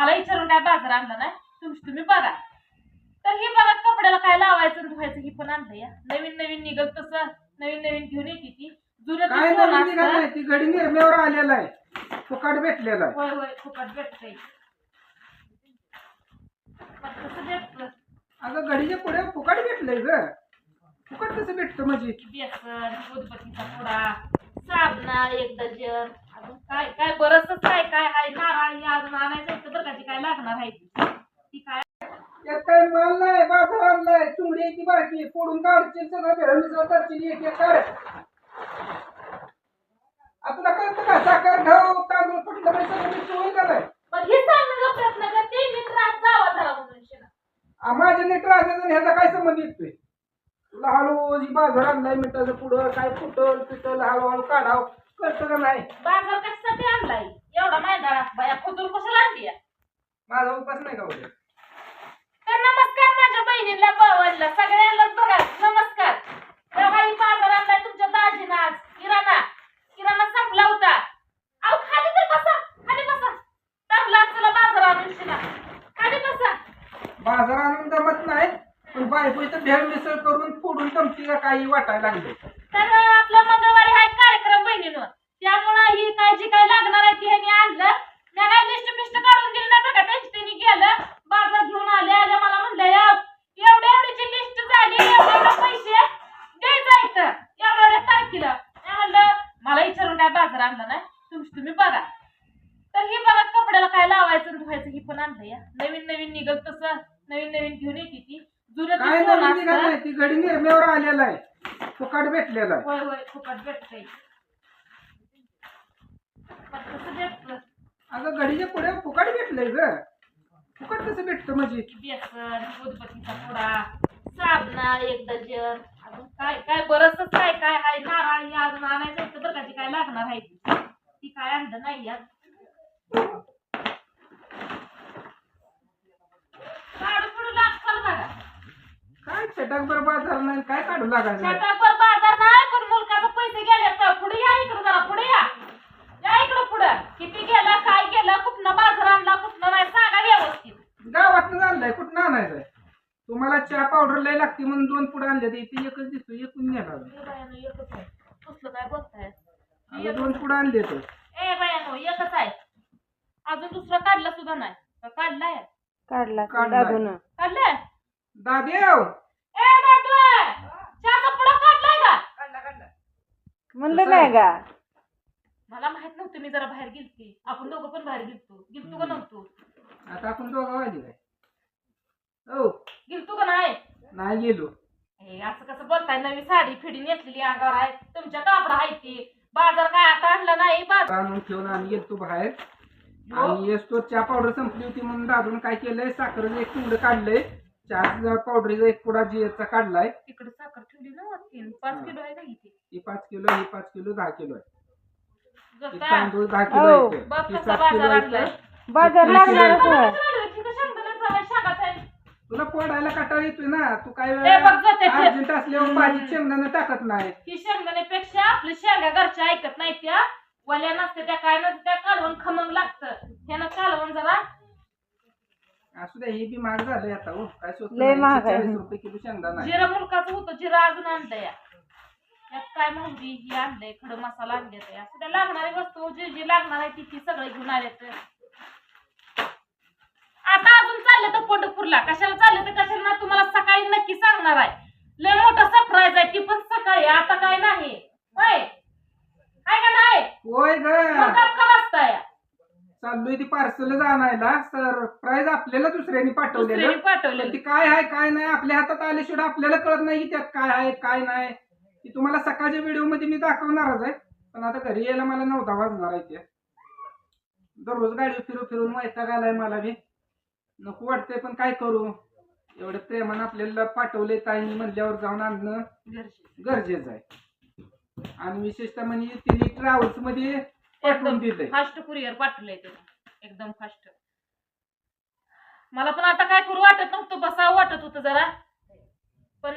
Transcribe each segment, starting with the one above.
मला विचारून काय बाजार आणला नाही, तुम्ही बघा. तर हे बघा कपड्याला काय लावायचं धुवायचं ही पण आणलं या. नवीन नवीन निघत तसं नवीन नवीन घेऊन येते ती. जुनं काय नवीन निघाल नाही, ती गडी निर्म्यावर आलेला आहे, फुकाट भेटलेला आहे. होय होय फुकट भेटतंय. कसं भेटतं अगं गडीच्या पुढे फुकाट भेटलंय ग. फुकाट कसं भेटतं म्हणजे? बेसन, उदबत्तीचा पुडा, साबणा 1 डझन, अजून काय काय बरंच काय काय आहे. नारळ अजून आणायचं इथं बरं का, जी काय लागणार आहे ती काय. त्यात काय माल नाही, बाजार आणलाय. चुंगडी आहे ती बारकी, फोडून काढची सगळं भेळून करची एक एक काढ. तुला कळतं का साखर गहू तांदूळ कुठलं पण सगळं मिक्स होईल का नाही? पण हे सांगण्याचा प्रयत्न करते मी त्रास जावा जरा म्हणून शिना. माझ्या नीट राहण्याचा ह्याचा काय संबंध येतोय? तुला हळूहळू बाजार आणलाय मिठाचं पुढं काय फुटल पिटल हळूहळू काढाव कळतं का नाही? बाजार कशासाठी आणलाय एवढा मैदाना बाया खुदून कशाला आणली आहे? माझा उपास नाही का उद्या? तर नमस्कार माझ्या बहिणीला भावांना सगळ्यांनाच बघा नमस्कार. तेव्हाही बाजार आणलाय तुमच्या दाजीनं आज. किराणा संपला होता. अहो खाली तर बसा, खाली बसा. टाकला चला बाजार आणून शिना. खाली बसा. बाजार आणून जमत नाही, पण बायको इथं भेळ मिसळ करून फोडून जमती का काही वाटायला लागले. तर आपला मंगळवारी हा कार्यक्रम बहिणीनं, त्यामुळं ही काय जी काय लागणार आहे ती ह्यांनी आणलं. मी काय लिस्ट पिस्ट काढून दिली नाही बघा, त्यांनी गेलं बाजार घेऊन आल्या मला म्हणलं एवढ्याची लिस्ट झाली, एवढे पैसे द्यायचं एवढ्या तारखेला. मी म्हणलं मला विचारून काय बाजार आणला नाही, तुम्ही बघा. तर हे बघा कपड्याला काय लावायचं धुवायचं ही पण आणलं या. नवीन नवीन निघत तसं नवीन नवीन घेऊन येते ती. जुनं काय नवीन निघाल नाही, ती गडी निर्म्यावर आलेला आहे, फुकाट भेटलेला आहे. होय होय फुकट भेटतंय. कसं भेटतं अगं गडीच्या पुढे फुकाट भेटलंय ग. फुकाट कसं भेटतं म्हणजे? बेसन, उदबत्तीचा पुडा, साबणा 1 डझन, अजून काय काय बरंच काय काय आहे. नारळ अजून आणायचं इथं बरं का, जी काय लागणार आहे ती काय आणलं नाही यात. काढू पुढे लागताल बघा. काय छटाकभर बाजार नाही, काय काढू लागायचं? छटाकभर बाजार नाही, पण मुलकाचे पैसे गेले तर पुढे या इकडं जरा पुढे या इकडं पुढं. किती गेला काय गेला कुठनं बाजार आणला कुठनं नाही सांगा व्यवस्थित. गावातनं आणलाय, कुठं आणायचंय? तुम्हाला चहा पावडर लय लागते म्हणून 2 पुढे आणले, ते एकच दिसतो, एकूण नेला. एकच आहे. कसलं काय बोलताय? 2 पुढे आणले तर ए बायानो एकच आहे, अजून दुसरं काढलं सुद्धा नाही. काढलाय काढलाय दादेव ए दादू चहाचा पुडा काढलाय का? म्हणलं नाही का? मला माहित नव्हतं, मी जरा बाहेर गेलते. आपण दोघं पण बाहेर गेलतो का नव्हतो? आता आपण दोघं वाजले काय? हो गेलतो का नाही गेलो. असं कसं बोलताय? नवी साडी फिडी नेसलेली अंगावर आहे, तुमच्या कापड आहे ती. बाजार काय आता आणला नाही. बाजार आणून ठेवून आम्ही गेलतो बाहेर आणि येतो चहा पावडर संपली होती म्हणून दादून काय केलंय, साखरेचं 1 पुढं काढलंय, चहा पावडरचा 1 पुडा जियाचा काढलाय. तिकडे साखर ठेवली ना 5 किलो आहे का इथे? ही 5 किलो, ही 5 किलो 10 किलो आहे. जसा तांदूळ 10 किलो आहे, बघ ही कसा 7 किलो बाजार आहे. आणलाय. बाजार लागणार तुला फोडायला कटाळ येतोय ना, तू काय ए, बघ जाते ते. अर्जंट असल्यावर भाजी शेंगदाणा टाकत नाही. ही शेंगदाण्यापेक्षा आपल्या शेंगा घरच्या ऐकत नाही, त्या वल्या नसते त्या काय नसते त्या कालवून खमंग लागतं. ह्यानं कालवून जरा असू द्या, हे बी महाग झालंय आता. हो काय स्वस्त लय नाही, महाग आहे. 40 रुपये किलो शेंगदाणा आहे. जिरा मुलकाचं होतं, जिरा अजून आणलंय. यात काय मोहरी ही आणलंय, खडं मसाला आणले. असं त्या लागणारी वस्तू जी लागणार आहे ती सगळे घेऊन आले. आता अजून चाललं तर पंढरपूरला कशाला चाललं तर कशाला ना तुम्हाला सकाळी नक्की सांगणार आहे. लय मोठं सरप्राईज आहे, ती पण सकाळी. आता काय नाही होय काय का नाही होय ग, वाजताय चाललोय ती पार्सल आणायला. सरप्राईज आपल्याला दुसऱ्यांनी पाठवलेलं, पाठवलं. ती काय आहे काय नाही आपल्या हातात आल्याशिवाय आपल्याला कळत नाही की त्यात काय आहे काय नाही. ती तुम्हाला सकाळच्या व्हिडिओ मध्ये मी दाखवणारच आहे, पण आता घरी यायला मला 9-10 वाजणार आहे. त्या दररोज गाडी फिरून वैताग आलाय मला बी, नको वाटतंय, पण काय करू. एवढं प्रेमानं आपल्याला पाठवले ताईंनी म्हणल्यावर जाऊन आणणं गरजेचं आहे. आणि विशेषतः म्हणजे तिने ट्रॅव्हल्स मध्ये पाठवून दिलंय, फास्ट कुरिअर पाठवलंय एकदम फास्ट. मला पण आता काय करू वाटत नव्हतं, बसावं वाटत होतं जरा, पण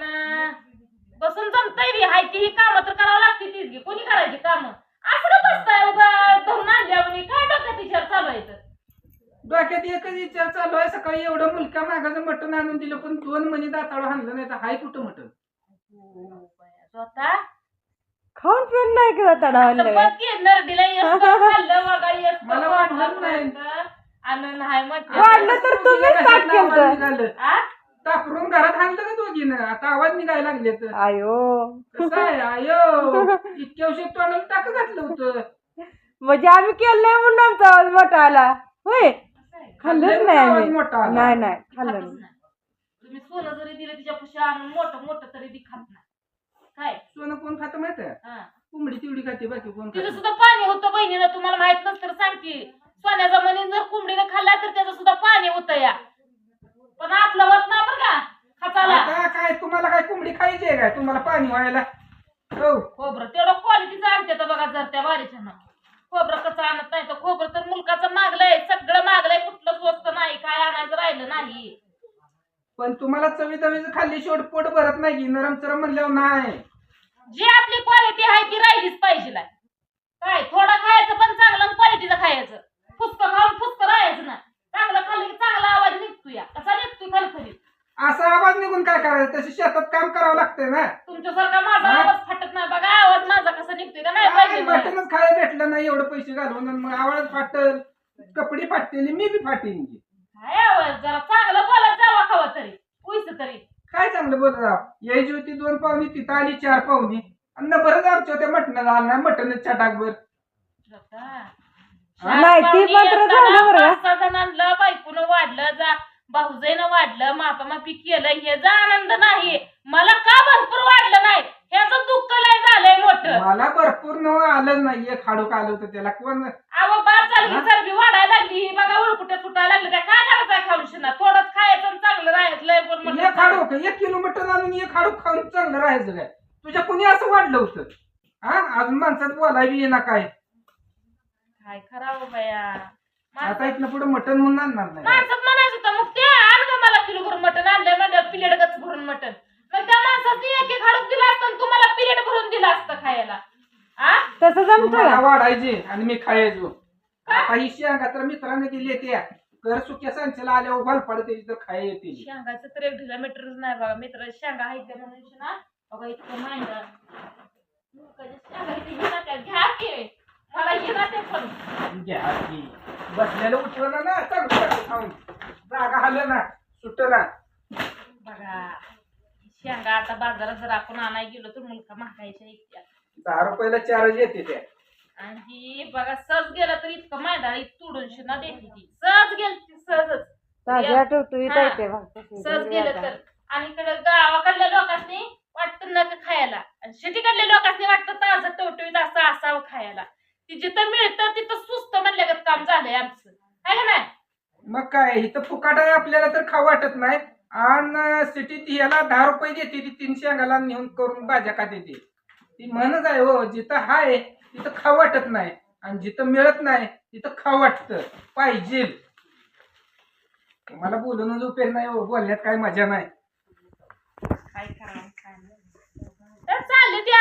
बसून जमतंय बी. हाय ती कामं तर करावं लागते, तीच कोणी करायची कामं. असं का बसताय उगा धरून आणल्या म्हणे काय डोक्यात विचार चालू आहे. डोक्यात एकच विचार चालू आहे, सकाळी एवढं मुलका मागाचं मटण आणून दिलं पण 2 महिने दाताळं आणलं नाही तर हाय कुठं मटण. स्वतः खाऊन पिऊन नाही किंवा तडा आता बघ की नरडीला येस्तोवर खाल्लं बघा, येस्तोवर मला वाटलंच नाही. आणून नाही म्हटलं. वाढलं तर तुम्हीच ताट केलं. निघालं आ? तापरून घरात आणलं का दोघीनं, आता आवाज निघायला लागले तर आयो कसं आहे आयो इतक्या औषध तोंडाला टाक घातलं होतं. म्हणजे आम्ही केलं नाही म्हणून आमचा आवाज मोठा आला होय. खाल्लंच नाही आवाज आम्ही. मोठा आला. नाही नाही खाल्लं खातच नाही. नाही. तुम्ही सोनं जरी दिलं तिच्या पुशी आणून मोठं मोठं तरी ती खात नाही. काय सोनं कोण खातं माहित आहे, हा. कोंबडी तेवढी खाते बाकी कोण तिचं खातं. सुद्धा पाणी होतं बहिणीनं, तुम्हाला माहित नसतं तर सांगते. सोन्याचा मनी जर कोंबडीनं खाल्ला तर त्याचं सुद्धा पाणी होतं या, पण आपलं होत ना बरं का खाचाला. आता काय तुम्हाला काय कोंबडी खायची आहे काय तुम्हाला पाणी व्हायला. हो खोबरं तेवढं क्वालिटीचं आणते तर बघा जर त्या वारीच्यानं. खोबरं कसं आणत नाही तर खोबरं तर मुलकाचं मागलंय, सगळं मागलंय, कुठलं स्वस्त नाही, काय आणायचं राहिलं नाही. पण तुम्हाला चवी खाल्ली शेवट पोट भरत नाही की नरम चरम म्हणल्यावर नाही. जी आपली क्वालिटी आहे ती राहिलीच पाहिजे. काय थोडं खायचं पण चांगलं क्वालिटीचं खायचं. फुसकं खाऊन फुसकं राहायचं ना. चांगलं खाल्लं की चांगला आवाज निघतो या. कसा निघतोय खरखरीत. असा आवाज निघून काय करायचं, तसे शेतात काम करावं लागतंय ना. तुमच्यासारखा माझा हा? आवाज फाटत नाही बघा. आवाज माझा कसा निघतोय का नाही काय पाहिजे मला. मटणच खायला भेटलं नाही एवढं पैसे घालून आणि मग आवाज फाटल, कपडे फाटतील, मी बी फाटीन की. काय आवाज जरा चांगलं बोलत जावा खावा तरी उईस तरी. काय चांगलं बोलत राव, यायची होती 2 पाहुणी तिथं आली 4 पाहुणी आणि बरंच आमच्या होत्या मटणाला आला नाही, मटणच छटाकभर. नाही, ती मात्र झालं बरं का. 5-6 जणांना बायकोनं वाढलं, जा भाऊजाईनं वाढलं, मापामापी केलं, ह्याचा आनंद नाही. मला का भरपूर वाढलं नाही ह्याचं दुःख लय झालंय मोठं. मला भरपूर नव आलं नाही, एक हाडूक आलं होतं त्याला कोण. अहो बाद झाली, चरबी वाढायला लागली, ही बघा उळकुट्या सुटायला लागले. काय करायचं खाऊन शिना, थोडंच खायचं आणि चांगलं राहायचं. लय पण म्हणलं एक हाडूक 1 किलो मटण आणून 1 हाडूक खाऊन चांगलं राहायचं काय. तुझ्या कुणी असं वाढलं होतं हा, अजून माणसात बोलाय बी येणार काय. काय करावं बाया. आता इथनं पुढे मटण म्हणून आणणार नाही. माणसात म्हणायचं होतं मग ते आण का मला किलो भरून मटण आणलंय म्हणलं, प्लेट गच भरून मटण. मग त्या माणसाने 1-1 हाडूक दिला असतं आणि तुम्हाला प्लेट भरून दिला असतं खायला. आ तसं जमतं मला का? वाढायचे आणि मी खायचो. आता ही शेंगा तर मित्रांनी दिली त्या कर सुक्या सांच्याला आल्या उभाल पडते तर खाय येते. शेंगाचं तर 1 किलोमीटरच नाही बघा मित्र. शेंगा आहेत त्या म्हणून ना बघा इतकं मांडा शेंगा इथे घेणार त्या. घ्या की मला घेणार ते पण. घ्या की बसलेलं उठवलं ना चांगलं चांगलं खाऊन जागा हल्लं ना सुटला. बघा शेंगा आता बाजारात जर आपण आणायला गेलो तर मुलगा महागायच्या इतक्या. 10 रुपयाला 4 येते त्या. आणि बघा सहज गेलं तर इतकं मांडा तोडून शिना देते ती. सहज गेल ती सहजच. ताज्या टवटवीत हा. येते बघ. सहज गेलं तर. आणि इकडे गावाकडल्या लोकांनी वाटतं नका खायला आणि सिटीकडल्या लोकांनी वाटतं ताजं टवटवीत असं असावं खायला. ती जिथं मिळतं तिथं सुस्त म्हणल्यागत काम झालंय आमचं, आहे का नाही. मग काय इथं फुकाट आहे आपल्याला तर खाऊ वाटत नाही. आणि सिटीत ह्याला 10 रुपये देते ती 3 शेंगाला नेऊन करून भाज्या खाते ती म्हणच आहे हो. जिथं हाय तिथं खाऊ वाटत नाही आणि जिथं मिळत नाही तिथं खाऊ वाटतं पाहिजे. मला बोलूनच उपयोग नाही हो, बोलण्यात काय मजा नाही. काय करावं काय नाही. तर चालले ते